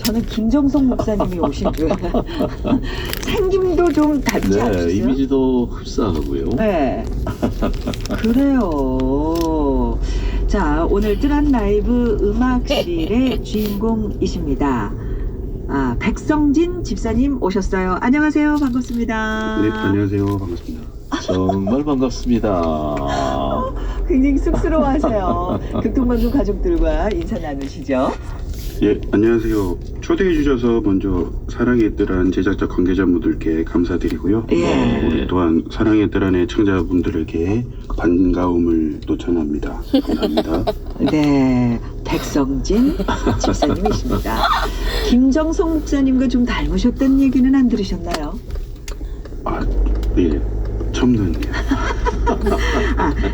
저는 김정성 목사님이 오신 줄 생김도 좀 닮지 않으세요? 이미지도 흡사하고요. 네. 그래요. 자, 오늘 뜨란 라이브 음악실의 주인공이십니다. 백성진 집사님 오셨어요. 안녕하세요. 반갑습니다. 네, 안녕하세요. 반갑습니다. 정말 반갑습니다. 굉장히 쑥스러워하세요. 교통방송 가족들과 인사 나누시죠. 예, 안녕하세요. 초대해 주셔서 먼저 사랑의 뜨란 제작자 관계자분들께 감사드리고요. 예. 우리 또한 사랑의 뜨란의 청자분들에게 반가움을 또 전합니다. 감사합니다. 네, 백성진 집사님이십니다. 김정성 목사님과 좀 닮으셨다는 얘기는 안 들으셨나요? 네, 처음 듣네요.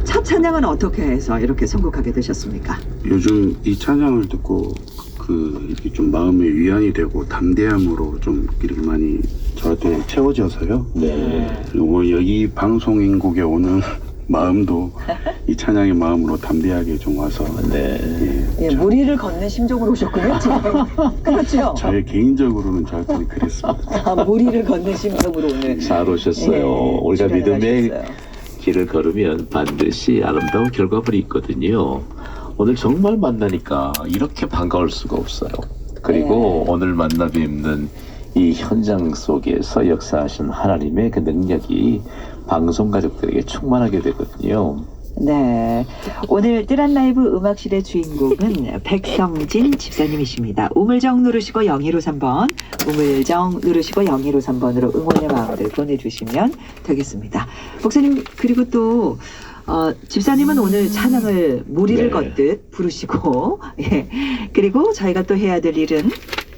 첫 찬양은 어떻게 해서 이렇게 선곡하게 되셨습니까? 요즘 이 찬양을 듣고 이렇게 좀 마음의 위안이 되고 담대함으로 좀 이렇게 많이 저한테 채워져서요. 네. 그리고 여기 방송인국에 오는 마음도 이 찬양의 마음으로 담대하게 좀 와서 네. 무리를 걷는 심정으로 오셨군요. 지금. 그렇죠. 저의 개인적으로는 저한테 그랬습니다. 무리를 걷는 심정으로 오늘 잘 오셨어요. 예, 우리가 출연을 믿음의 하셨어요. 길을 걸으면 반드시 아름다운 결과물이 있거든요. 오늘 정말 만나니까 이렇게 반가울 수가 없어요. 그리고 오늘 만나 뵙는 이 현장 속에서 역사하신 하나님의 그 능력이 방송 가족들에게 충만하게 되거든요. 네, 오늘 뜨란 라이브 음악실의 주인공은 백성진 집사님이십니다. 우물정 누르시고 0153번, 우물정 누르시고 0153번으로 응원의 마음들 보내주시면 되겠습니다. 목사님, 그리고 또 집사님은 오늘 찬양을 무리를 네. 걷듯 부르시고 그리고 저희가 또 해야 될 일은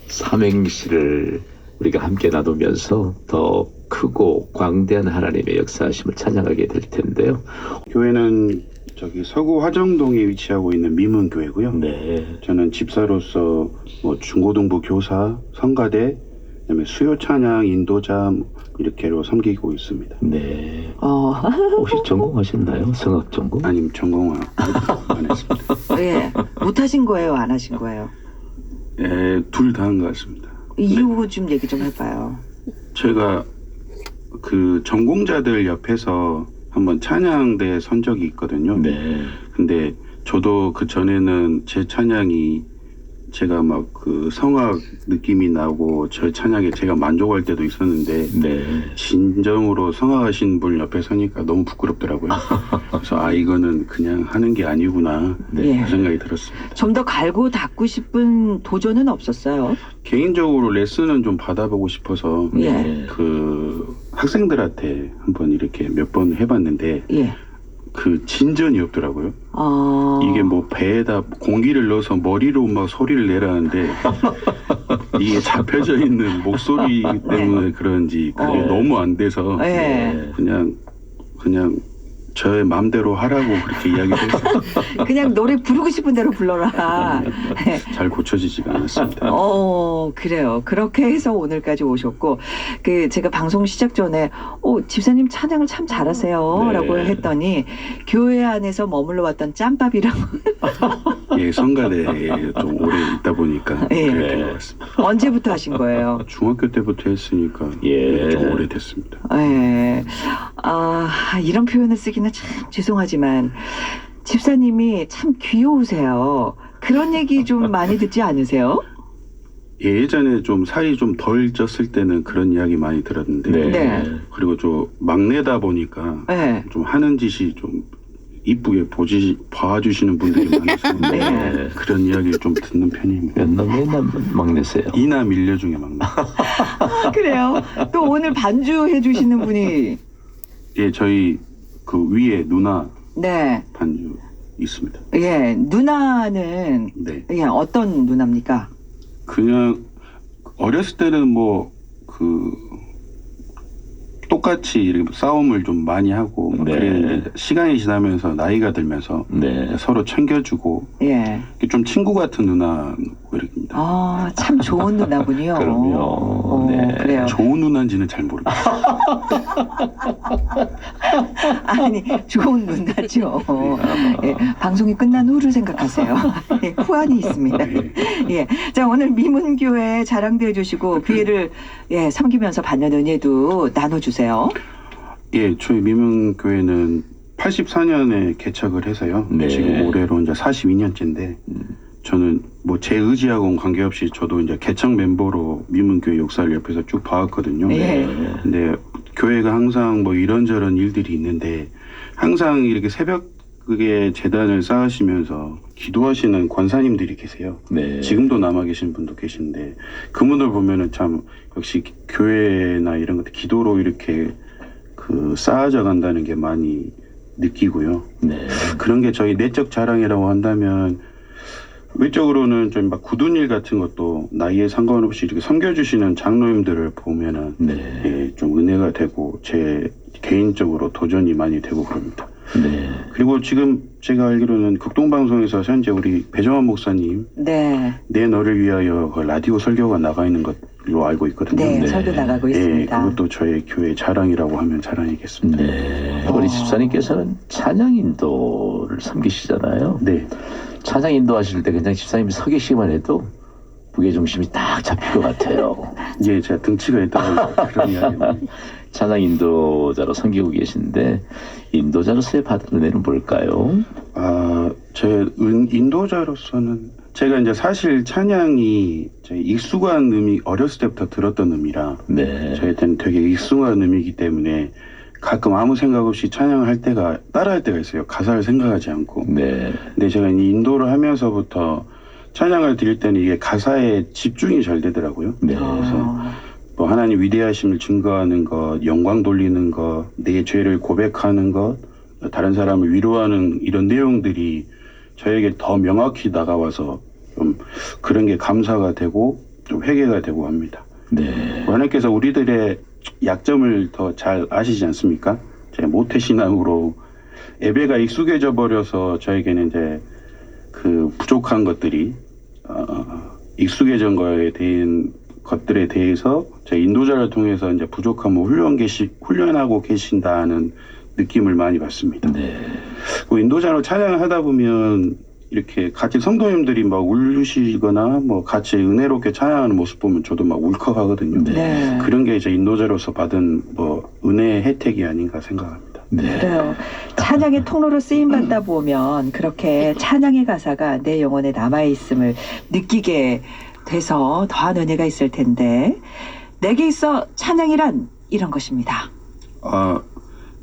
삼행시를 우리가 함께 나누면서 더 크고 광대한 하나님의 역사하심을 찬양하게 될 텐데요. 교회는 저기 서구 화정동에 위치하고 있는 미문교회고요. 네. 저는 집사로서 뭐 중고등부 교사, 성가대, 그다음에 수요 찬양 인도자 이렇게로 섬기고 있습니다. 네. 혹시 전공하셨나요? 성악 전공? 아니면 전공을 안 했습니다. 예, 못하신 거예요, 안 하신 거예요? 예, 둘 다 한 것 같습니다. 이유 좀 얘기 좀 해봐요. 제가 그 전공자들 옆에서 한번 찬양대 선 적이 있거든요. 네. 근데 저도 그 전에는 제 찬양이 제가 막 그 성악 느낌이 나고 저 찬양에 제가 만족할 때도 있었는데 네. 진정으로 성악하신 분 옆에 서니까 너무 부끄럽더라고요. 그래서 이거는 그냥 하는 게 아니구나 네. 그 생각이 들었습니다. 좀 더 갈고 닦고 싶은 도전은 없었어요? 개인적으로 레슨은 좀 받아보고 싶어서 예. 그 학생들한테 한번 이렇게 몇 번 해봤는데 예. 그 진전이 없더라고요. 이게 뭐 배에다 공기를 넣어서 머리로 막 소리를 내라는데 이게 잡혀져 있는 목소리 때문에 그런지 그게 너무 안 돼서 그냥 저의 마음대로 하라고 그렇게 이야기했어요. 그냥 노래 부르고 싶은 대로 불러라. 잘 고쳐지지가 않았습니다. 그래요. 그렇게 해서 오늘까지 오셨고, 제가 방송 시작 전에, 집사님 찬양을 참 잘하세요. 네. 라고 했더니, 교회 안에서 머물러 왔던 짬밥이라고. 예, 성가대에 좀 오래 있다 보니까 예. 그렇게 된 것 같습니다. 언제부터 하신 거예요? 중학교 때부터 했으니까 예. 좀 오래됐습니다. 예. 이런 표현을 쓰기는 참 죄송하지만, 집사님이 참 귀여우세요. 그런 얘기 좀 많이 듣지 않으세요? 예전에 좀 살이 좀 덜 쪘을 때는 그런 이야기 많이 들었는데 네. 네. 그리고 좀 막내다 보니까 네. 좀 하는 짓이 좀 이쁘게 봐주시는 분들이 많아서 네. 그런 이야기를 좀 듣는 편입니다. 몇 남매 막내세요? 이남 일녀 중에 막내. 그래요. 또 오늘 반주해 주시는 분이 예, 저희 그 위에 누나 네. 반주 있습니다. 예, 누나는 네. 예, 어떤 누나입니까? 그냥 어렸을 때는 뭐 그 똑같이 이렇게 싸움을 좀 많이 하고 막 네. 그랬는데 시간이 지나면서 나이가 들면서 네. 서로 챙겨주고 예. 좀 친구 같은 누나고 이렇습니다. 아, 참 좋은 누나군요. 그럼요. 네. 그래요. 좋은 누나인지는 잘 모르겠어요. 아니, 좋은 누나죠. 예, 방송이 끝난 후를 생각하세요. 예, 후환이 있습니다. 네. 예. 자, 오늘 미문교회 자랑도 해주시고 교회를 예, 섬기면서 받는 은혜도 나눠주세요. 예, 저희 미문교회는 84년에 개척을 해서요. 네. 지금 올해로 이제 42년째인데 저는 뭐 제 의지하고는 관계없이 저도 이제 개척 멤버로 미문교회 역사를 옆에서 쭉 봐왔거든요. 예. 근데 교회가 항상 뭐 이런저런 일들이 있는데 항상 이렇게 새벽에 재단을 쌓으시면서 기도하시는 권사님들이 계세요. 네. 지금도 남아 계신 분도 계신데 그분들 보면은 참 역시 교회나 이런 것들 기도로 이렇게 그 쌓아져 간다는 게 많이 느끼고요. 네. 그런 게 저희 내적 자랑이라고 한다면 외적으로는 좀 막 굳은 일 같은 것도 나이에 상관없이 이렇게 섬겨주시는 장로님들을 보면은 네. 예, 좀 은혜가 되고 제 개인적으로 도전이 많이 되고 그럽니다. 네. 그리고 지금 제가 알기로는 극동방송에서 현재 우리 배정환 목사님 네. 내 너를 위하여 그 라디오 설교가 나가 있는 것로 알고 있거든요. 네, 네. 설교 나가고 예, 있습니다. 그것도 저의 교회 자랑이라고 하면 자랑이겠습니다. 네. 우리 집사님께서는 찬양 인도를 섬기시잖아요. 네. 찬양 인도하실 때 그냥 집사님이 서 계시기만 해도 무게중심이 딱 잡힐 것 같아요. 예, 제가 등치가 있다고 그런 이야기. 찬양 인도자로 섬기고 계신데 인도자로서의 받은 은혜는 뭘까요? 제 인도자로서는 제가 이제 사실 찬양이 제 익숙한 음이 어렸을 때부터 들었던 음이라 네. 저희한테는 되게 익숙한 음이기 때문에 가끔 아무 생각 없이 찬양을 할 때가 따라할 때가 있어요. 가사를 생각하지 않고. 네. 근데 제가 이 인도를 하면서부터 찬양을 드릴 때는 이게 가사에 집중이 잘 되더라고요. 네. 그래서 뭐 하나님 위대하심을 증거하는 것, 영광 돌리는 것, 내 죄를 고백하는 것, 다른 사람을 위로하는 이런 내용들이 저에게 더 명확히 다가와서 좀 그런 게 감사가 되고 좀 회개가 되고 합니다. 네. 하나님께서 우리들의 약점을 더 잘 아시지 않습니까? 제 모태신앙으로 예배가 익숙해져 버려서 저에게는 이제 그 부족한 것들이 익숙해진 거에 대한 것들에 대해서 제 인도자를 통해서 이제 부족함을 훈련하고 계신다는 느낌을 많이 받습니다. 네. 그 인도자로 찬양을 하다 보면 이렇게 같이 성도님들이 막 울으시거나 뭐 같이 은혜롭게 찬양하는 모습 보면 저도 막 울컥하거든요. 네. 그런 게 이제 인도자로서 받은 뭐 은혜의 혜택이 아닌가 생각합니다. 네. 그래요. 찬양의 통로로 쓰임 받다 보면 그렇게 찬양의 가사가 내 영혼에 남아 있음을 느끼게 돼서 더한 은혜가 있을 텐데 내게 있어 찬양이란 이런 것입니다.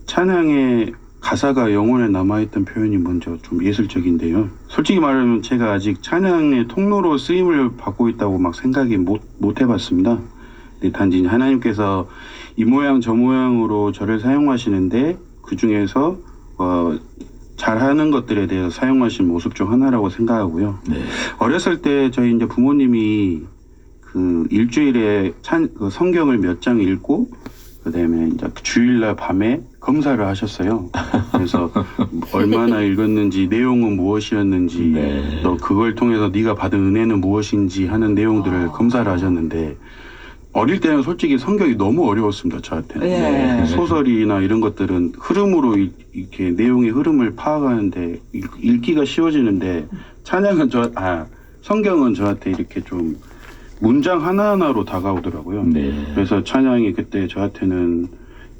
찬양의 가사가 영혼에 남아있던 표현이 먼저 좀 예술적인데요. 솔직히 말하면 제가 아직 찬양의 통로로 쓰임을 받고 있다고 막 생각이 못 해봤습니다. 근데 단지 하나님께서 이 모양 저 모양으로 저를 사용하시는데 그 중에서 잘하는 것들에 대해서 사용하신 모습 중 하나라고 생각하고요. 네. 어렸을 때 저희 이제 부모님이 그 일주일에 그 성경을 몇 장 읽고 그다음에 이제 주일날 밤에 검사를 하셨어요. 그래서 얼마나 읽었는지 내용은 무엇이었는지 네. 너 그걸 통해서 네가 받은 은혜는 무엇인지 하는 내용들을 검사를 하셨는데 어릴 때는 솔직히 성경이 너무 어려웠습니다. 저한테는. 예. 소설이나 이런 것들은 흐름으로 이렇게 내용의 흐름을 파악하는데 읽기가 쉬워지는데 찬양은 성경은 저한테 이렇게 좀 문장 하나하나로 다가오더라고요. 네. 그래서 찬양이 그때 저한테는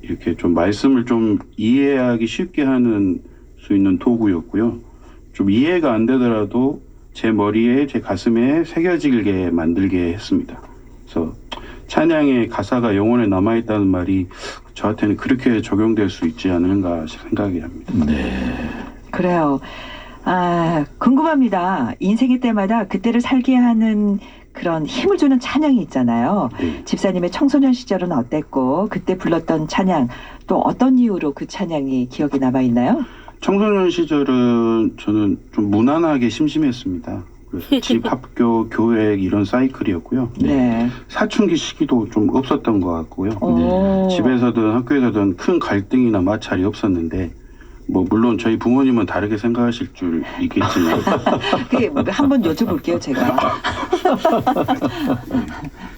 이렇게 좀 말씀을 좀 이해하기 쉽게 하는 수 있는 도구였고요. 좀 이해가 안 되더라도 제 머리에 제 가슴에 새겨지게 만들게 했습니다. 그래서 찬양의 가사가 영혼에 남아있다는 말이 저한테는 그렇게 적용될 수 있지 않은가 생각이 합니다. 네. 그래요. 아, 궁금합니다. 인생의 때마다 그때를 살게 하는 그런 힘을 주는 찬양이 있잖아요. 네. 집사님의 청소년 시절은 어땠고 그때 불렀던 찬양 또 어떤 이유로 그 찬양이 기억에 남아있나요? 청소년 시절은 저는 좀 무난하게 심심했습니다. 그래서 집, 학교, 교회 이런 사이클이었고요. 네. 사춘기 시기도 좀 없었던 것 같고요. 오. 집에서든 학교에서든 큰 갈등이나 마찰이 없었는데 뭐 물론 저희 부모님은 다르게 생각하실 줄 있겠지만 그게 한번 여쭤볼게요, 제가.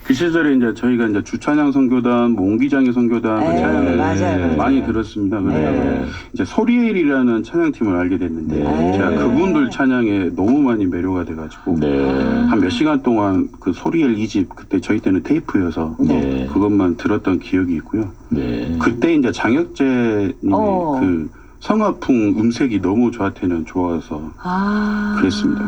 그 시절에 이제 저희가 이제 주찬양 선교단, 뭐 옹기장의 선교단 그 네, 찬양을 맞아요. 많이 들었습니다. 그래서 네. 이제 소리엘이라는 찬양팀을 알게 됐는데 네. 제가 그분들 찬양에 너무 많이 매료가 돼가지고 네. 한 몇 시간 동안 그 소리엘 2집 그때 저희 때는 테이프여서 네. 그것만 들었던 기억이 있고요. 네. 그때 이제 장혁재님의 그 성화풍 음색이 너무 저한테는 좋아서 아. 그랬습니다.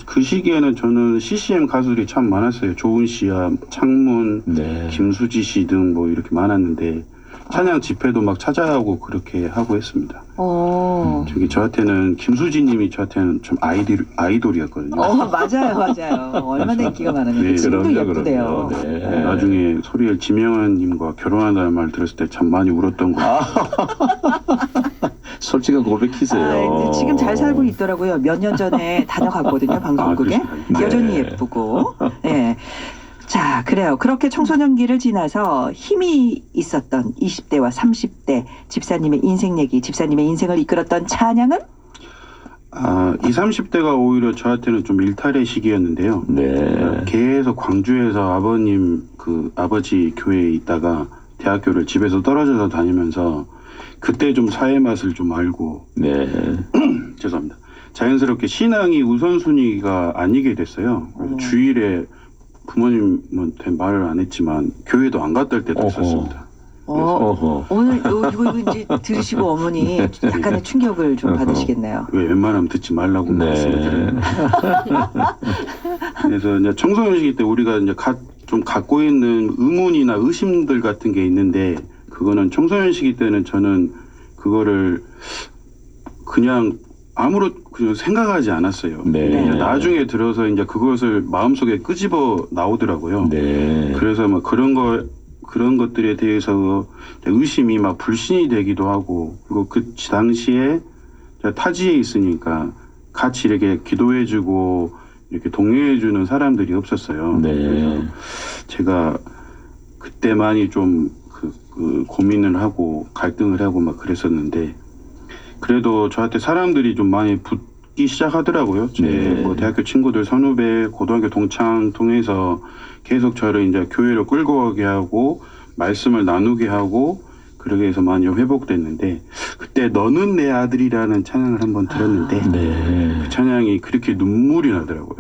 그 시기에는 저는 CCM 가수들이 참 많았어요. 조은 씨야, 창문, 네. 김수지 씨 등 뭐 이렇게 많았는데 찬양 집회도 막 찾아가고 그렇게 하고 했습니다. 저기 저한테는 김수지 님이 저한테는 좀 아이돌이었거든요. 맞아요, 맞아요. 얼마나 인기가 많았는데 네, 지금도 그럼요, 예쁘대요. 그럼요. 네. 나중에 소리엘 지명환 님과 결혼한다는 말 들었을 때 참 많이 울었던 것 같아요. 솔직한 고백이세요. 근데 지금 잘 살고 있더라고요. 몇 년 전에 다녀갔거든요, 방송국에. 그렇습니까? 여전히 네. 예쁘고. 네. 자, 그래요. 그렇게 청소년기를 지나서 힘이 있었던 20대와 30대 집사님의 인생 얘기, 집사님의 인생을 이끌었던 찬양은? 20, 30대가 오히려 저한테는 좀 일탈의 시기였는데요. 네. 계속 광주에서 아버지 교회에 있다가 대학교를 집에서 떨어져서 다니면서 그때 좀 사회 맛을 좀 알고 네. 죄송합니다. 자연스럽게 신앙이 우선순위가 아니게 됐어요. 그래서 주일에 부모님한테 말을 안 했지만 교회도 안 갔다 올 때도 어허. 있었습니다. 어허. 오늘 이거 이제 들으시고 어머니 약간의 충격을 좀 받으시겠네요. 왜 웬만하면 듣지 말라고 말씀드려요. 네. 그래서 이제 청소년 시기 때 우리가 이제 좀 갖고 있는 의문이나 의심들 같은 게 있는데 그거는 청소년 시기 때는 저는 그거를 그냥 생각하지 않았어요. 네. 이제 나중에 들어서 이제 그것을 마음속에 끄집어 나오더라고요. 네. 그래서 막 그런 것들에 대해서 의심이 막 불신이 되기도 하고 그리고 그 당시에 타지에 있으니까 같이 이렇게 기도해주고 이렇게 동료해주는 사람들이 없었어요. 네. 그래서 제가 그때 많이 좀 고민을 하고 갈등을 하고 막 그랬었는데 그래도 저한테 사람들이 좀 많이 붙기 시작하더라고요. 제 네. 뭐 대학교 친구들, 선후배, 고등학교 동창 통해서 계속 저를 이제 교회로 끌고 가게 하고 말씀을 나누게 하고 그러게 해서 많이 회복됐는데 그때 너는 내 아들이라는 찬양을 한번 들었는데 네. 그 찬양이 그렇게 눈물이 나더라고요.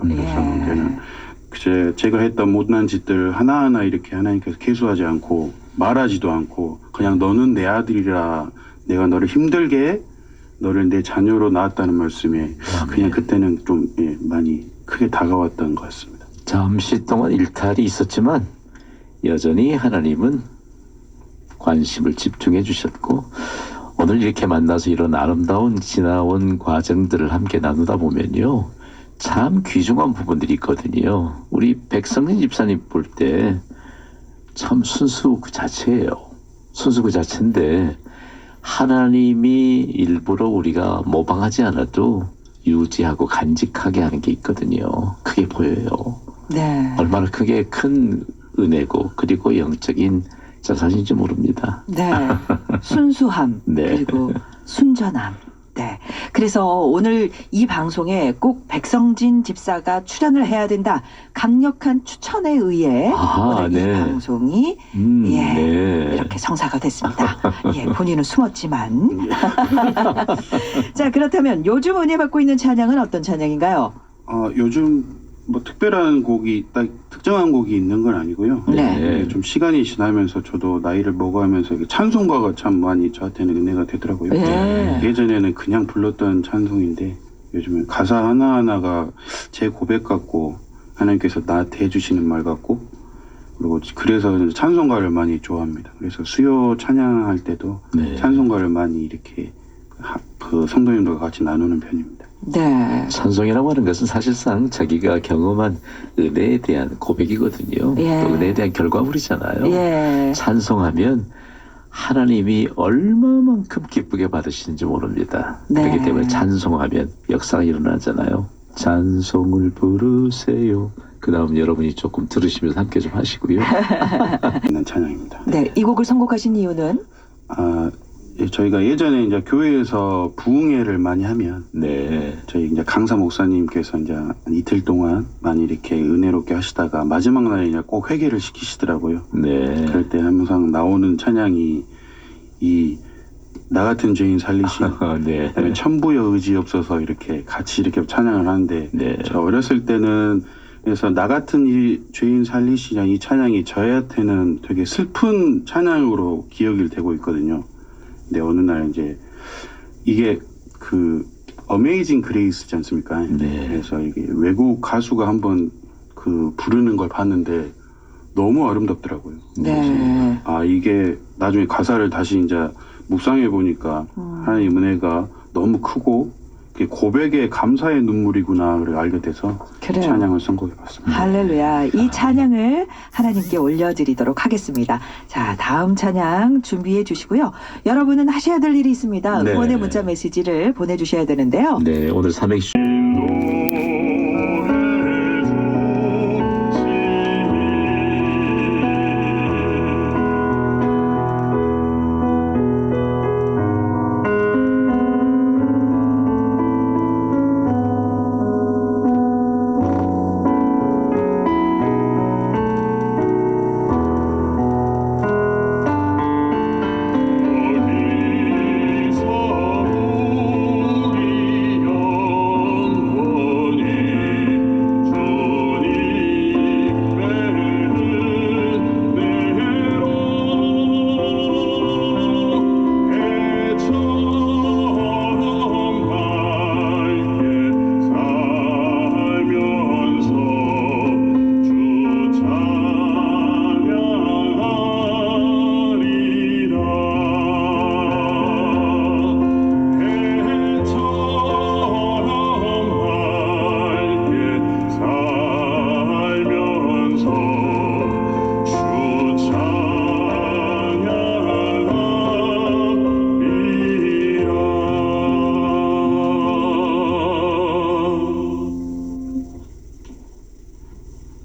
그래서 제가 했던 못난 짓들 하나하나 이렇게 하나님께서 계수하지 않고 말하지도 않고 그냥 너는 내 아들이라 내가 너를 힘들게 너를 내 자녀로 낳았다는 말씀에 그냥 그때는 좀 많이 크게 다가왔던 것 같습니다. 잠시 동안 일탈이 있었지만 여전히 하나님은 관심을 집중해 주셨고 오늘 이렇게 만나서 이런 아름다운 지나온 과정들을 함께 나누다 보면요. 참 귀중한 부분들이 있거든요. 우리 백성진 집사님 볼 때 참 순수 그 자체예요. 순수 그 자체인데 하나님이 일부러 우리가 모방하지 않아도 유지하고 간직하게 하는 게 있거든요. 그게 보여요. 네. 얼마나 그게 큰 은혜고 그리고 영적인 자산인지 모릅니다. 네. 순수함. 네. 그리고 순전함. 네. 그래서 오늘 이 방송에 꼭 백성진 집사가 출연을 해야 된다. 강력한 추천에 의해 오늘 이 방송이 네. 이렇게 성사가 됐습니다. 본인은 숨었지만. 자, 그렇다면 요즘 은혜 받고 있는 찬양은 어떤 찬양인가요? 요즘 뭐 특별한 곡이 딱 특정한 곡이 있는 건 아니고요. 네. 좀 시간이 지나면서 저도 나이를 먹어가면서 찬송가가 참 많이 저한테는 은혜가 되더라고요. 네. 예전에는 그냥 불렀던 찬송인데 요즘에 가사 하나하나가 제 고백 같고 하나님께서 나한테 해주시는 말 같고 그리고 그래서 찬송가를 많이 좋아합니다. 그래서 수요 찬양할 때도 네. 찬송가를 많이 이렇게 그 성도님들과 같이 나누는 편입니다. 네. 찬송이라고 하는 것은 사실상 자기가 경험한 은혜에 대한 고백이거든요. 예. 또 은혜에 대한 결과물이잖아요. 예. 찬송하면 하나님이 얼마만큼 기쁘게 받으시는지 모릅니다. 네. 그렇기 때문에 찬송하면 역사가 일어나잖아요. 찬송을 부르세요. 그 다음 여러분이 조금 들으시면서 함께 좀 하시고요. 있는 찬양입니다. 네. 이 곡을 선곡하신 이유는? 저희가 예전에 이제 교회에서 부흥회를 많이 하면 네. 저희 이제 강사 목사님께서 이제 한 이틀 동안 많이 이렇게 은혜롭게 하시다가 마지막 날에 이제 꼭 회개를 시키시더라고요. 네. 그럴 때 항상 나오는 찬양이 이 나 같은 죄인 살리신 네. 그다음에 천부여 의지 없어서 이렇게 같이 이렇게 찬양을 하는데 네. 저 어렸을 때는 그래서 나 같은 이 죄인 살리시냐 이 찬양이 저한테는 되게 슬픈 찬양으로 기억이 되고 있거든요. 근데 어느 날 이제 이게 그 어메이징 그레이스지 않습니까? 네. 그래서 이게 외국 가수가 한번 그 부르는 걸 봤는데 너무 아름답더라고요. 네. 이게 나중에 가사를 다시 이제 묵상해 보니까 하나님 은혜가 너무 크고 그게 고백의 감사의 눈물이구나를 알게 돼서 그래요. 찬양을 선곡해 봤습니다. 할렐루야. 이 찬양을 하나님께 올려드리도록 하겠습니다. 자, 다음 찬양 준비해 주시고요. 여러분은 하셔야 될 일이 있습니다. 네. 응원의 문자 메시지를 보내주셔야 되는데요. 네. 오늘 삼행시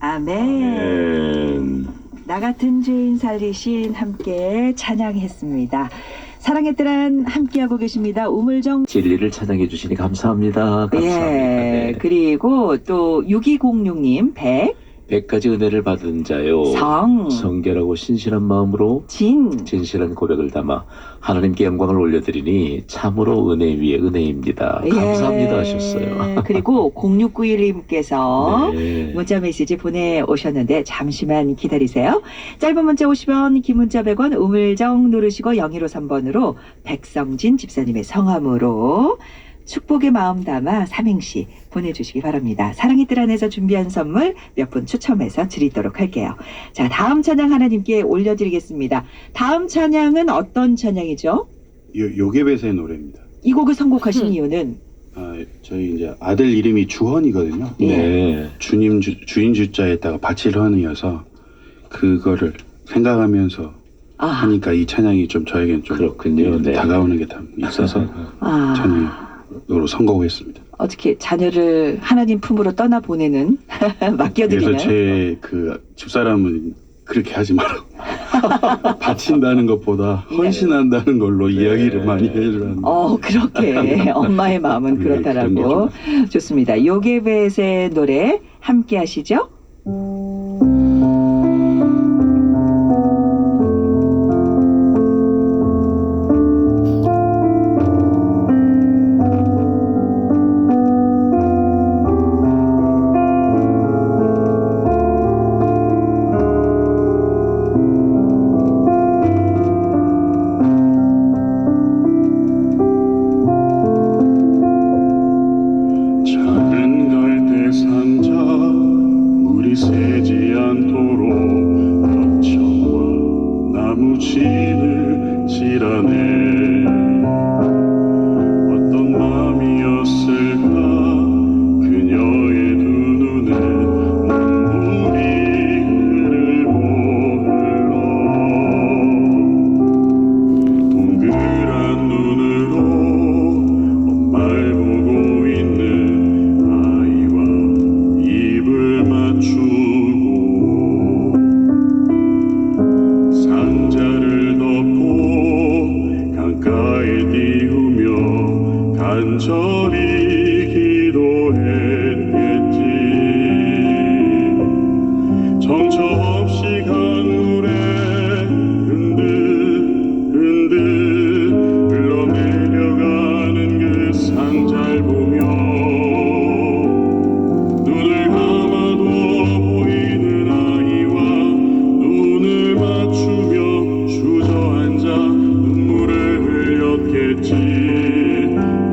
아멘. 나 같은 죄인 살리신 함께 찬양했습니다. 사랑의 뜰안 함께하고 계십니다. 우물정 진리를 찬양해 주시니 감사합니다. 감사합니다. 예. 네. 그리고 또 6206님 100가지 은혜를 받은 자요. 성결하고 신실한 마음으로 진실한 고백을 담아 하나님께 영광을 올려드리니 참으로 은혜 위에 은혜입니다. 감사합니다 하셨어요. 그리고 0691님께서 네. 문자 메시지 보내오셨는데 잠시만 기다리세요. 짧은 문자 50원, 긴 문자 100원, 우물정 누르시고 0153번으로 백성진 집사님의 성함으로 축복의 마음 담아 삼행시 보내주시기 바랍니다. 사랑의 뜰 안에서 준비한 선물 몇 분 추첨해서 드리도록 할게요. 자, 다음 찬양 하나님께 올려드리겠습니다. 다음 찬양은 어떤 찬양이죠? 요게벳의 노래입니다. 이 곡을 선곡하신 이유는? 저희 이제 아들 이름이 주헌이거든요. 네. 주인 주자에다가 바칠헌이어서 그거를 생각하면서 하니까 이 찬양이 좀 저에겐 좀 그렇군요. 네. 다가오는 게 있어서 찬양으로 선곡했습니다. 어떻게 자녀를 하나님 품으로 떠나보내는 맡겨드리는. 그래서 제 그 집사람은 그렇게 하지 말라고 바친다는 것보다 헌신한다는 걸로 이야기를 많이 해주라는. 그렇게 엄마의 마음은 그렇다라고. 좋습니다. 요게벳의 노래 함께 하시죠. 간절히 기도했겠지. 정처 없이 강물에 흔들 흘러내려가는 그 상자를 보며 눈을 감아도 보이는 아이와 눈을 맞추며 주저앉아 눈물을 흘렸겠지.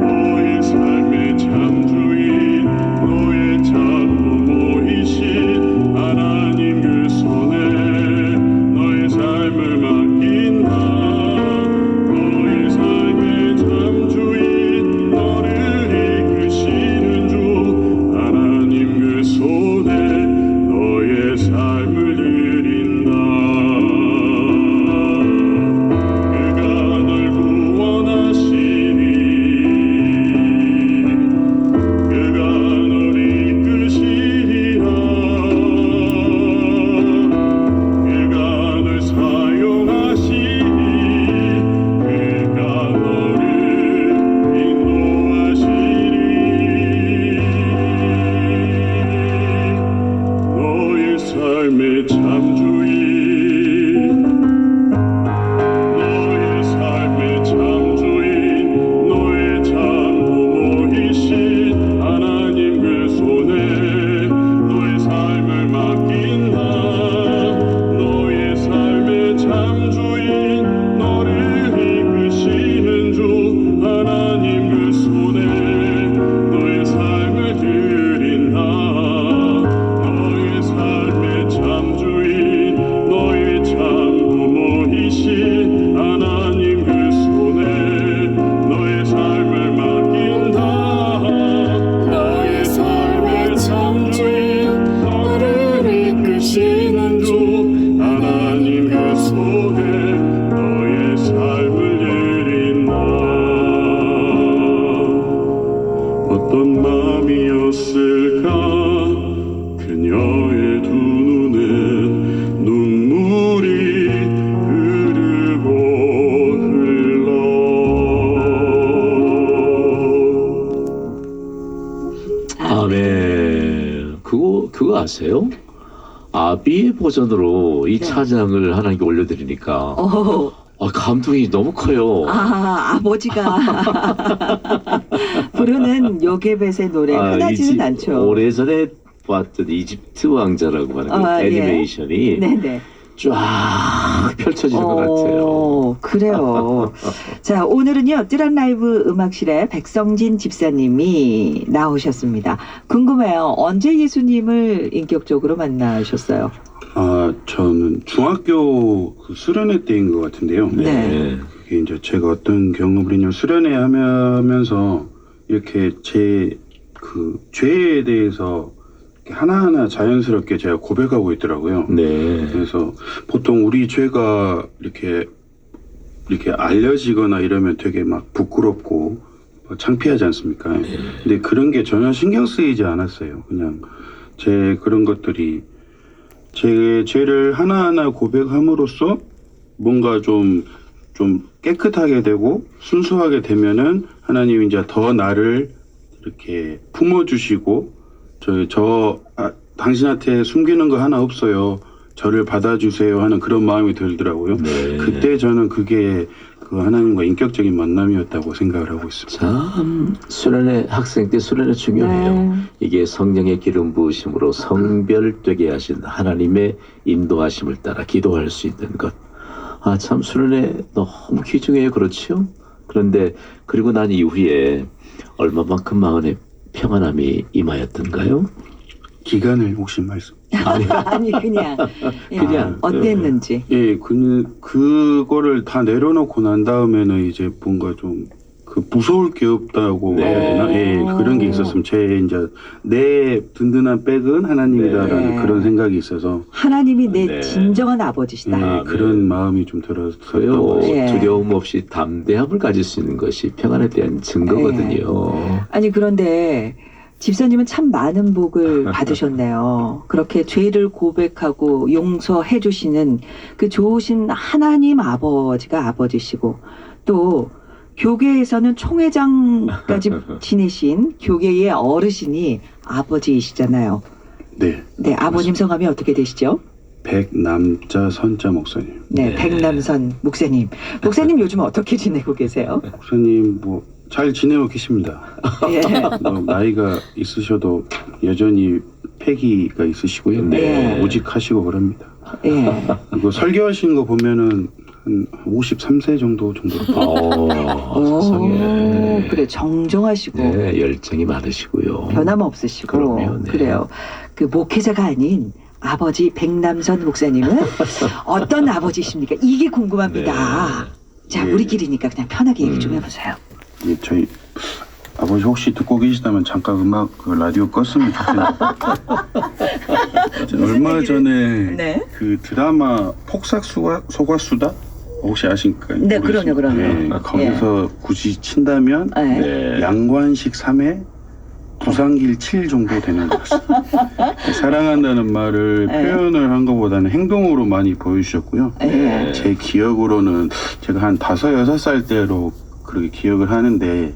너의 삶의 참주인 너의 참부모이신 하나님 그 손에 너의 삶을 맡긴다. 너의 삶의 참주인 너를 이끄시는 주 하나님 그 손에 너의 삶을 드린다. 그가 널 구원하시리. 그가 널 이끄시리라. 그가 널 사용하시니 그가 너를 인도하시리. 너의 삶의 참주인 너의 삶의 참주인 너의 참부모이신 하나님 그 손에 너의 삶을 맡긴다. 너의 삶의 참주인 너를 이끄시는 주 하나님 그 손에 너의 삶을 드린다. 너의 삶의 참주인 너의 참부모이신 하나님 그 손에 너의 삶을 맡긴다. 너의 삶의 참주인 너를 이끄시는 주 하나님 그 손에 너의 삶을 드린다. 어떤 마음이었을까 그녀의 두 눈에 눈물이 흐르고 흘러. 아멘. 그거 아세요? 아비의 버전으로 이 네. 찬양을 하나님께 올려드리니까 오, 감동이 너무 커요. 아버지가 부르는 요게벳의 노래 흔하지는 않죠. 오래전에 봤던 이집트 왕자라고 하는 그 예. 애니메이션이 네네. 쫙 펼쳐지는 것 같아요. 그래요. 자, 오늘은요, 뚜란 라이브 음악실에 백성진 집사님이 나오셨습니다. 궁금해요. 언제 예수님을 인격적으로 만나셨어요? 저는 중학교 그 수련회 때인 것 같은데요. 네. 그게 이제 제가 어떤 경험을 했냐면 수련회 하면서 이렇게 제 그 죄에 대해서 하나하나 자연스럽게 제가 고백하고 있더라고요. 네. 그래서 보통 우리 죄가 이렇게 알려지거나 이러면 되게 막 부끄럽고 창피하지 않습니까? 근데 그런 게 전혀 신경 쓰이지 않았어요. 그냥 제 그런 것들이 제 죄를 하나하나 고백함으로써 뭔가 좀 깨끗하게 되고 순수하게 되면은 하나님이 이제 더 나를 이렇게 품어주시고 당신한테 숨기는 거 하나 없어요. 저를 받아주세요 하는 그런 마음이 들더라고요. 네. 그때 저는 그게 그 하나님과 인격적인 만남이었다고 생각을 하고 있습니다. 참 수련회 학생 때 수련회 중요해요. 네. 이게 성령의 기름 부으심으로 성별되게 하신 하나님의 인도하심을 따라 기도할 수 있는 것. 참 수련회 너무 귀중해요. 그렇죠? 그런데 그리고 난 이후에 얼마만큼 마음에 평안함이 임하였던가요? 기간을 혹시 말씀? 아니, 그냥. 그냥. 어땠는지. 예, 그거를 다 내려놓고 난 다음에는 이제 뭔가 좀 무서울 게 없다고 네. 해야 되나? 예, 그런 게 있었으면 이제 내 든든한 백은 하나님이다라는 네. 그런 생각이 있어서 하나님이 내 네. 진정한 아버지시다. 예, 네. 그런 마음이 좀 들었던 것 그요 같습니다. 예. 두려움 없이 담대함을 가질 수 있는 것이 평안에 대한 증거거든요. 아니, 그런데 집사님은 참 많은 복을 받으셨네요. 그렇게 죄를 고백하고 용서해 주시는 그 좋으신 하나님 아버지가 아버지시고 또 교계에서는 총회장까지 지내신 교계의 어르신이 아버지이시잖아요. 네. 네, 아버님 성함이 어떻게 되시죠? 백남자 선자 목사님. 네, 네. 백남선 목사님. 목사님 요즘 어떻게 지내고 계세요? 목사님 뭐 잘 지내고 계십니다. 예. 뭐 나이가 있으셔도 여전히 패기가 있으시고요. 네. 오직하시고 그럽니다. 예. 그리고 설교하시는 거 보면은 한 53세 정도로 오, 세상에. 그래 정정하시고 네, 열정이 많으시고요. 변함없으시고 그럼요, 네. 그래요. 그 목회자가 아닌 아버지 백남선 목사님은 어떤 아버지십니까? 이게 궁금합니다. 자, 네. 우리끼리니까 그냥 편하게 얘기 좀 해보세요. 예, 저희 아버지 혹시 듣고 계시다면 잠깐 음악 그 라디오 껐으면 좋겠는데 얼마 얘기를- 전에 네. 그 드라마 폭삭 소가수다 혹시 아실까요? 네, 그럼요, 그럼요. 네, 거기서 굳이 친다면 네. 네. 양관식 3회 부산길 7 정도 되는 것 같습니다. 사랑한다는 말을 네. 표현을 한 것보다는 행동으로 많이 보여주셨고요. 네. 제 기억으로는 제가 한 5-6살 때로 그렇게 기억을 하는데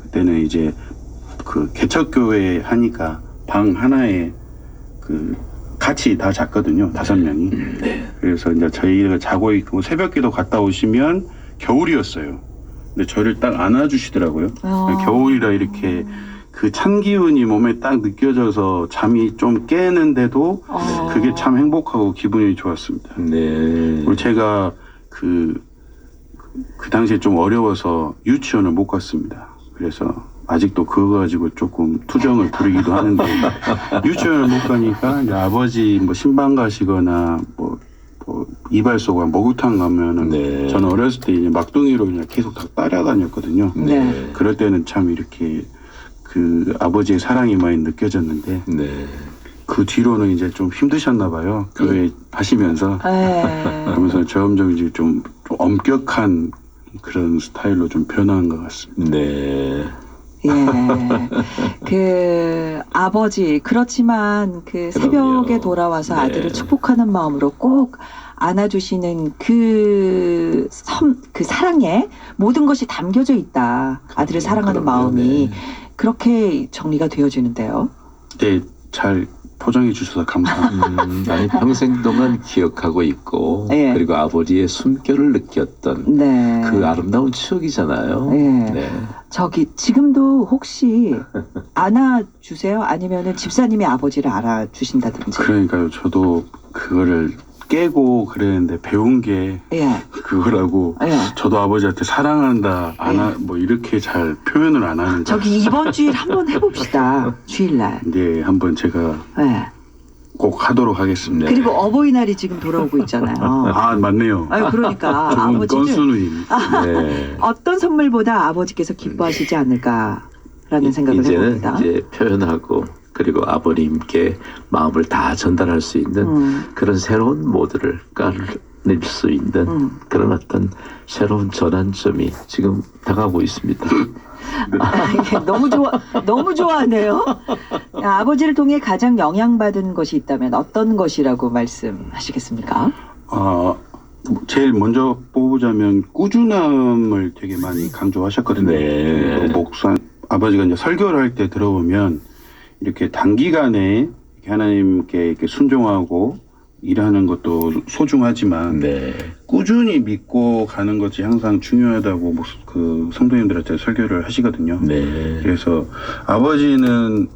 그때는 이제 그 개척교회 하니까 방 하나에 그 같이 다 잤거든요. 5명이. 그래서 이제 저희가 자고 있고 새벽기도 갔다 오시면 겨울이었어요. 근데 저를 딱 안아주시더라고요. 겨울이라 이렇게 그 찬 기운이 몸에 딱 느껴져서 잠이 좀 깨는데도 그게 참 행복하고 기분이 좋았습니다. 네. 그리고 제가 그 당시에 좀 어려워서 유치원을 못 갔습니다. 그래서 아직도 그거 가지고 조금 투정을 부리기도 하는데 유치원을 못 가니까 이제 아버지 뭐 신방 가시거나 뭐 이발소가 목욕탕 가면은 네. 저는 어렸을 때 이제 막둥이로 그냥 계속 다 따라다녔거든요. 네. 그럴 때는 참 이렇게 그 아버지의 사랑이 많이 느껴졌는데 네. 그 뒤로는 이제 좀 힘드셨나 봐요. 교회 하시면서. 네. 그러면서 점점 이제 좀 엄격한 그런 스타일로 좀 변한 것 같습니다. 네. 예. 그 아버지 그렇지만 그 새벽에 그럼요. 돌아와서 네. 아들을 축복하는 마음으로 꼭 안아주시는 그 사랑에 모든 것이 담겨져 있다. 아들을 사랑하는 그럼요. 마음이 네. 그렇게 정리가 되어지는데요. 네, 잘 포장해 주셔서 감사합니다. 아니, 평생 동안 기억하고 있고 예. 그리고 아버지의 숨결을 느꼈던 네. 그 아름다운 추억이잖아요. 예. 네. 저기 지금도 혹시 안아주세요? 아니면은 집사님이 아버지를 알아주신다든지. 그러니까요. 저도 그거를 깨고 그랬는데 배운 게 예. 그거라고 예. 저도 아버지한테 사랑한다 뭐 이렇게 잘 표현을 안 하는데 저기 이번 주일 한번 해봅시다. 주일날. 네, 한번 제가 예. 꼭 하도록 하겠습니다. 네. 그리고 어버이날이 지금 돌아오고 있잖아요. 아, 맞네요. 아유, 그러니까 좋은 아버지는 건수누님. 네. 어떤 선물보다 아버지께서 기뻐하시지 않을까라는 생각을 이제는 해봅니다. 이제 표현하고 그리고 아버님께 마음을 다 전달할 수 있는 그런 새로운 모드를 깔릴 수 있는 그런 어떤 새로운 전환점이 지금 다가오고 있습니다. 이게 너무 좋아하네요. 아버지를 통해 가장 영향받은 것이 있다면 어떤 것이라고 말씀하시겠습니까? 제일 먼저 뽑으자면 꾸준함을 되게 많이 강조하셨거든요. 네. 그리고 아버지가 이제 설교를 할 때 들어보면 이렇게 단기간에 이렇게 하나님께 이렇게 순종하고 일하는 것도 소중하지만 네. 꾸준히 믿고 가는 것이 항상 중요하다고 그 성도님들한테 설교를 하시거든요. 네. 그래서 아버지는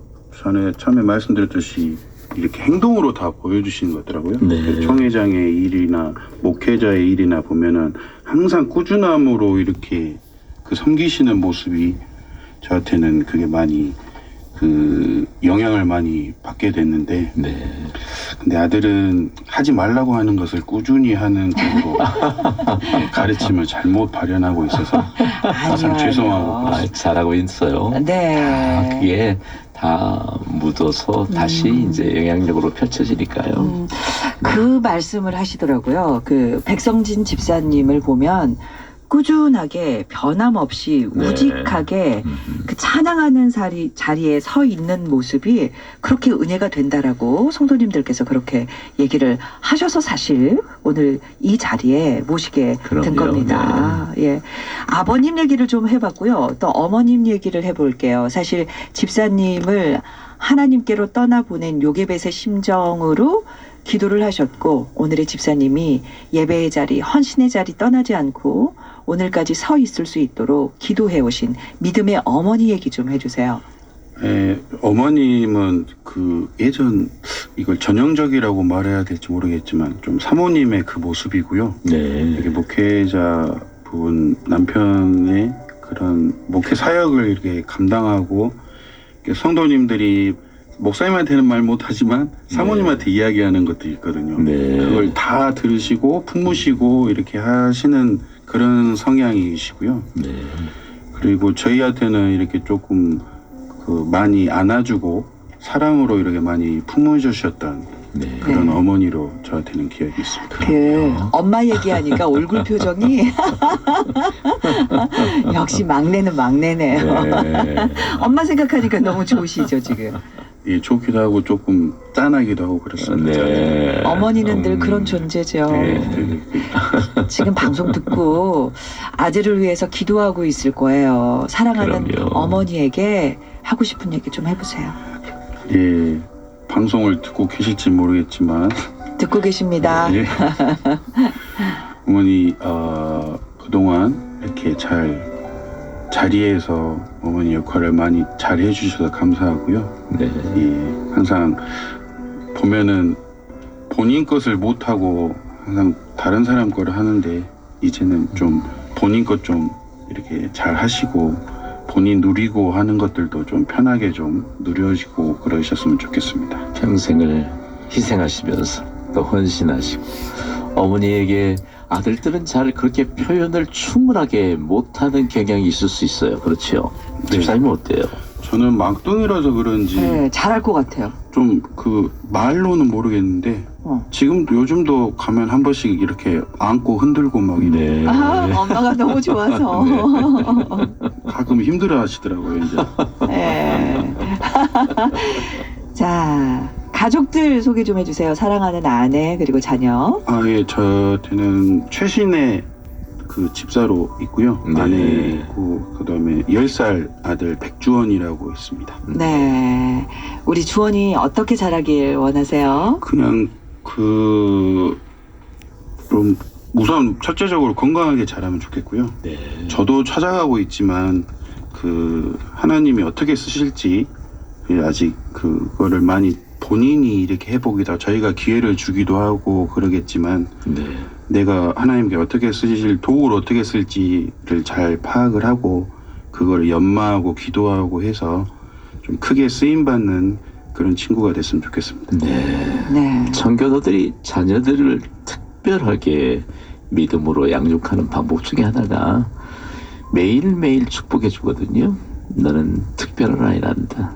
전에 처음에 말씀드렸듯이 이렇게 행동으로 다 보여주시는 것 같더라고요. 네. 총회장의 일이나 목회자의 일이나 보면은 항상 꾸준함으로 이렇게 그 섬기시는 모습이 저한테는 그게 많이 그 영향을 많이 받게 됐는데 네. 근데 아들은 하지 말라고 하는 것을 꾸준히 하는 쪽으로 가르침을 잘못 발현하고 있어서 항상 죄송하고 아, 잘하고 있어요. 네. 그게 다 묻어서 다시 이제 영향력으로 펼쳐지니까요. 그 말씀을 하시더라고요. 그 백성진 집사님을 보면 꾸준하게 변함없이 네. 우직하게 그 찬양하는 자리에 서 있는 모습이 그렇게 은혜가 된다라고 성도님들께서 그렇게 얘기를 하셔서 사실 오늘 이 자리에 모시게 된 그럼요. 겁니다. 예. 아버님 얘기를 좀 해봤고요. 또 어머님 얘기를 해볼게요. 사실 집사님을 하나님께로 떠나보낸 요게벳의 심정으로 기도를 하셨고 오늘의 집사님이 예배의 자리, 헌신의 자리 떠나지 않고 오늘까지 서 있을 수 있도록 기도해 오신 믿음의 어머니 얘기 좀 해주세요. 어머님은 그 예전 이걸 전형적이라고 말해야 될지 모르겠지만 좀 사모님의 그 모습이고요. 네. 이렇게 목회자 분 남편의 그런 목회 사역을 이렇게 감당하고 이렇게 성도님들이 목사님한테는 말 못하지만 사모님한테 이야기하는 것도 있거든요. 네. 그걸 다 들으시고 품으시고 이렇게 하시는 그런 성향이시고요. 네. 그리고 저희한테는 이렇게 조금 그 많이 안아주고 사랑으로 이렇게 많이 품어주셨던 네. 그런 네. 어머니로 저한테는 기억이 있습니다. 그 엄마 얘기하니까 얼굴 표정이 역시 막내는 막내네요. 네. 엄마 생각하니까 너무 좋으시죠 지금. 예, 좋기도 하고 조금 짠하기도 하고 그렇습니다. 네. 어머니는 늘 그런 존재죠. 네, 지금 방송 듣고 아들을 위해서 기도하고 있을 거예요. 사랑하는 그럼요. 어머니에게 하고 싶은 얘기 좀 해보세요. 예, 방송을 듣고 계실지 모르겠지만 듣고 계십니다. 예. 어머니 그동안 이렇게 자리에서 어머니 역할을 많이 잘 해주셔서 감사하고요. 네. 예, 항상 보면은 본인 것을 못하고 항상 다른 사람 거를 하는데 이제는 좀 본인 것 좀 이렇게 잘 하시고 본인 누리고 하는 것들도 좀 편하게 좀 누려지고 그러셨으면 좋겠습니다. 평생을 희생하시면서 또 헌신하시고 어머니에게 아들들은 잘 그렇게 표현을 충분하게 못하는 경향이 있을 수 있어요. 그렇죠? 네. 집사님은 어때요? 저는 막둥이라서 그런지 네, 잘할 것 같아요. 좀 그 말로는 모르겠는데 지금도 요즘도 가면 한 번씩 이렇게 안고 흔들고 막 이래. 네. 아, 엄마가 너무 좋아서. 가끔 힘들어 하시더라고요 이제. 네. 자, 가족들 소개 좀 해주세요. 사랑하는 아내 그리고 자녀. 예, 저한테는 최신의 그 집사로 있고요. 네. 아내 있고 그다음에 10살 아들 백주원이라고 있습니다. 네. 우리 주원이 어떻게 자라길 원하세요? 그냥 좀 우선 첫째적으로 건강하게 자라면 좋겠고요. 네. 저도 찾아가고 있지만 그 하나님이 어떻게 쓰실지 아직 그거를 많이 본인이 이렇게 해보기도 저희가 기회를 주기도 하고 그러겠지만 네. 내가 하나님께 어떻게 쓰실 도구를 어떻게 쓸지를 잘 파악을 하고 그걸 연마하고 기도하고 해서 좀 크게 쓰임받는 그런 친구가 됐으면 좋겠습니다. 네. 네. 청교도들이 자녀들을 특별하게 믿음으로 양육하는 방법 중에 하나가 매일매일 축복해 주거든요. 너는 특별한 아이란다.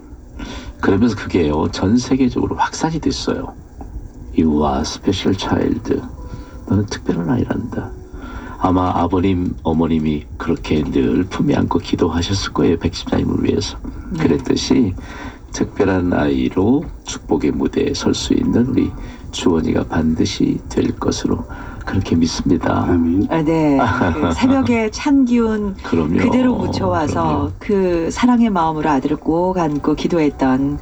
그러면서 그게요 전 세계적으로 확산이 됐어요. You are special child. 너는 특별한 아이란다. 아마 아버님, 어머님이 그렇게 늘 품에 안고 기도하셨을 거예요. 백집사님을 위해서. 그랬듯이 특별한 아이로 축복의 무대에 설 수 있는 우리 주원이가 반드시 될 것으로 그렇게 믿습니다. 아멘. 아, 네. 그 새벽에 찬 기운 그럼요. 그대로 묻혀와서 그럼요.그 사랑의 마음으로 아들을 꼭 안고 기도했던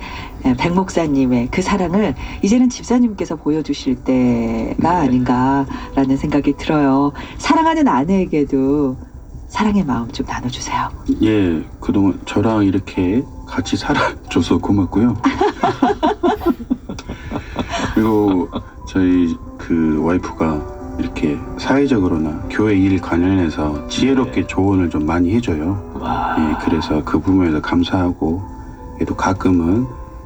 백 목사님의 그 사랑을 이제는 집사님께서 보여주실 때가 아닌가라는 생각이 들어요. 사랑하는 아내에게도 사랑의 마음 좀 나눠주세요. 예, 그동안 저랑 이렇게 같이 살아줘서 고맙고요. 그리고 저희 그 와이프가 이렇게 사회적으로나 교회 일 관련해서 지혜롭게 조언을 좀 많이 해줘요. 와. 예, 그래서 그 부분에서 감사하고 또 가끔은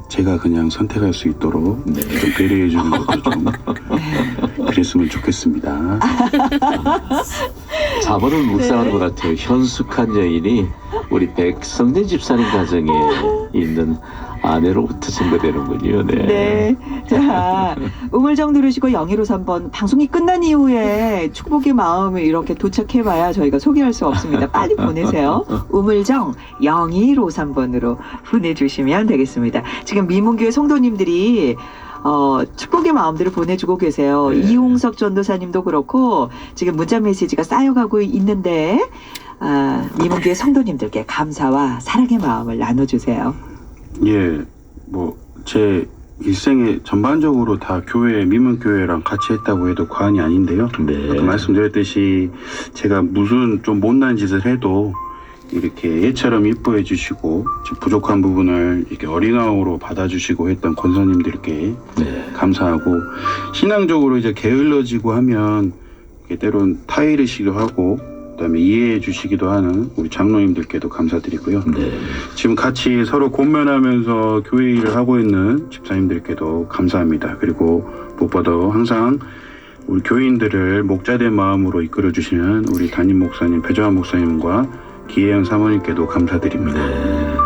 제가 그냥 선택할 수 있도록 네. 좀 배려해 주는 것도 좀 그랬으면 좋겠습니다. 자본을 묵상하는 것 같아요. 현숙한 여인이 우리 백성진 집사님 가정에 있는 아내로부터 증거되는군요. 네. 네. 자, 우물정 누르시고 0153번 방송이 끝난 이후에 축복의 마음을 이렇게 도착해봐야 저희가 소개할 수 없습니다. 빨리 보내세요. 우물정 0153번으로 보내주시면 되겠습니다. 지금 미문교회 성도님들이 축복의 마음들을 보내주고 계세요. 네. 이홍석 전도사님도 그렇고 지금 문자 메시지가 쌓여가고 있는데 미문교회 성도님들께 감사와 사랑의 마음을 나눠주세요. 예, 뭐 제 일생에 전반적으로 다 교회 민문교회랑 같이 했다고 해도 과언이 아닌데요. 네. 아까 말씀드렸듯이 제가 무슨 좀 못난 짓을 해도 이렇게 얘처럼 이뻐해 주시고 부족한 부분을 이렇게 어린아우로 받아주시고 했던 권사님들께 네. 감사하고, 신앙적으로 이제 게을러지고 하면 때론 타이르시기도 하고 그다음에 이해해 주시기도 하는 우리 장로님들께도 감사드리고요. 네. 지금 같이 서로 권면하면서 교회 일을 하고 있는 집사님들께도 감사합니다. 그리고 무엇보다 항상 우리 교인들을 목자된 마음으로 이끌어 주시는 우리 담임 목사님 배정환 목사님과 기혜연 사모님께도 감사드립니다.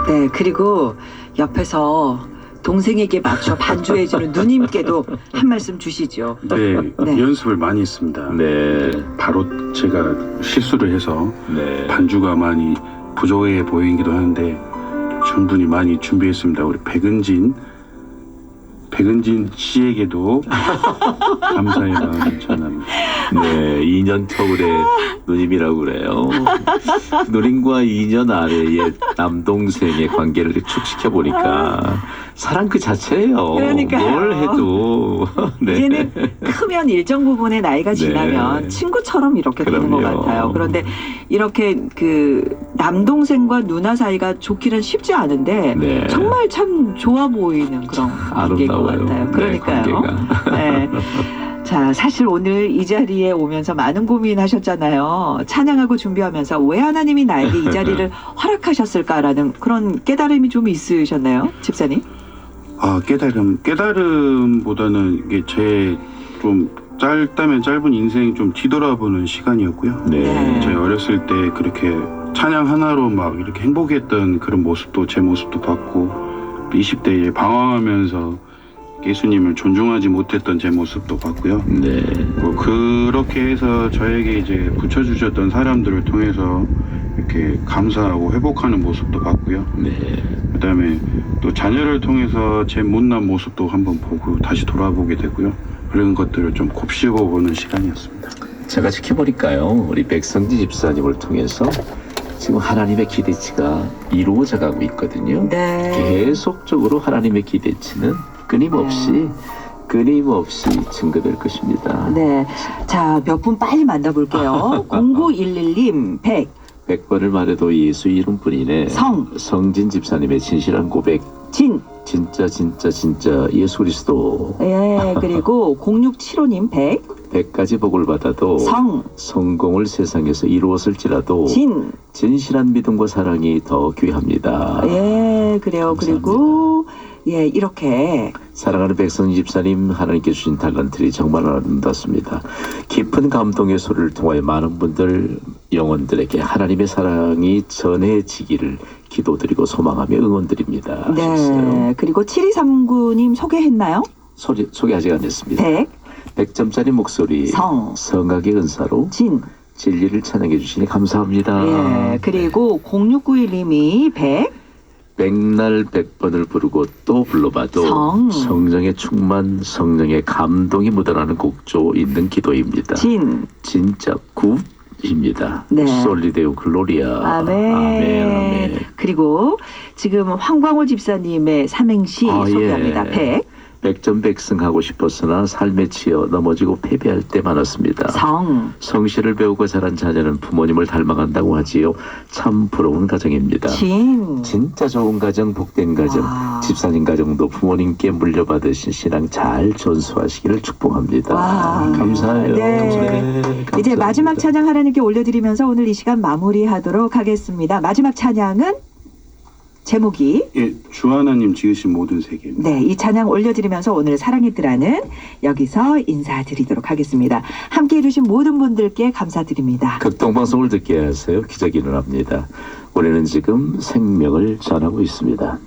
네, 그리고 옆에서 동생에게 맞춰 반주해주는 누님께도 한 말씀 주시죠. 네, 네. 연습을 많이 했습니다. 네. 바로 제가 실수를 해서 네. 반주가 많이 부족해 보이기도 하는데 충분히 많이 준비했습니다. 우리 백은진 씨에게도 감사의 마음을 전합니다. 네, 2년 터울의 누님이라고 그래요. 누님과 2년 아래의 남동생의 관계를 축시켜 보니까 사랑 그 자체예요. 그러니까요. 뭘 해도. 네. 이제는 크면 일정 부분의 나이가 지나면 네. 친구처럼 이렇게 되는 것 그럼요. 같아요. 그런데 이렇게 그 남동생과 누나 사이가 좋기는 쉽지 않은데 네. 정말 참 좋아 보이는 그런 관계인 것 아름다워요. 같아요. 네, 그러니까요. 관계가. 네. 자, 사실 오늘 이 자리에 오면서 많은 고민하셨잖아요. 찬양하고 준비하면서 왜 하나님이 나에게 이 자리를 허락하셨을까라는 그런 깨달음이 좀 있으셨나요, 집사님? 깨달음보다는 이게 제 좀 짧다면 짧은 인생 좀 뒤돌아보는 시간이었고요. 네. 저희 어렸을 때 그렇게 찬양 하나로 막 이렇게 행복했던 그런 모습도 제 모습도 봤고, 20대에 방황하면서 예수님을 존중하지 못했던 제 모습도 봤고요. 네. 뭐 그렇게 해서 저에게 이제 붙여주셨던 사람들을 통해서 이렇게 감사하고 회복하는 모습도 봤고요. 네. 그다음에 또 자녀를 통해서 제 못난 모습도 한번 보고 다시 돌아보게 되고요. 그런 것들을 좀 곱씹어보는 시간이었습니다. 제가 지켜보니까요, 우리 백성지 집사님을 통해서 지금 하나님의 기대치가 이루어져 가고 있거든요. 네. 계속적으로 하나님의 기대치는 끊임없이 증거될 것입니다. 네. 자, 몇 분 빨리 만나볼게요. 0911님, 100번을 말해도 예수 이름뿐이네. 성진 집사님의 진실한 고백. 진짜 예수 그리스도. 예, 그리고 0675님, 100가지 복을 받아도 성공을 세상에서 이루었을지라도 진실한 믿음과 사랑이 더 귀합니다. 예, 그래요. 감사합니다. 그리고 예, 이렇게 사랑하는 백성진 집사님, 하나님께 주신 달란트리 정말 아름답습니다. 깊은 감동의 소리를 통하여 많은 분들, 영혼들에게 하나님의 사랑이 전해지기를 기도드리고 소망하며 응원드립니다. 하셨어요. 네. 그리고 7239님 소개했나요? 소개 아직 안 했습니다. 100점짜리 목소리, 성악의 은사로 진리를 찬양해 주시니 감사합니다. 예, 그리고 0691님이 100날 100번을 부르고 또 불러봐도 성령의 충만, 성령의 감동이 묻어나는 곡조 있는 기도입니다. 진짜 굿입니다. 네. 솔리데오 글로리아. 아멘. 그리고 지금 황광호 집사님의 삼행시 소개합니다. 100점100승하고 싶었으나 삶에 치여 넘어지고 패배할 때 많았습니다. 성실을 배우고 자란 자녀는 부모님을 닮아간다고 하지요. 참 부러운 가정입니다. 진짜 좋은 가정, 복된 가정, 집사님 가정도 부모님께 물려받으신 신앙 잘 전수하시기를 축복합니다. 감사해요. 네. 감사합니다. 이제 마지막 찬양 하나님께 올려드리면서 오늘 이 시간 마무리하도록 하겠습니다. 마지막 찬양은 제목이 예, 주하나님 지으신 모든 세계입니다. 네, 이 찬양 올려드리면서 오늘 사랑의 뜨라는 여기서 인사드리도록 하겠습니다. 함께해 주신 모든 분들께 감사드립니다. 극동방송을 듣게 하세요. 기적이 일어납니다. 우리는 지금 생명을 전하고 있습니다.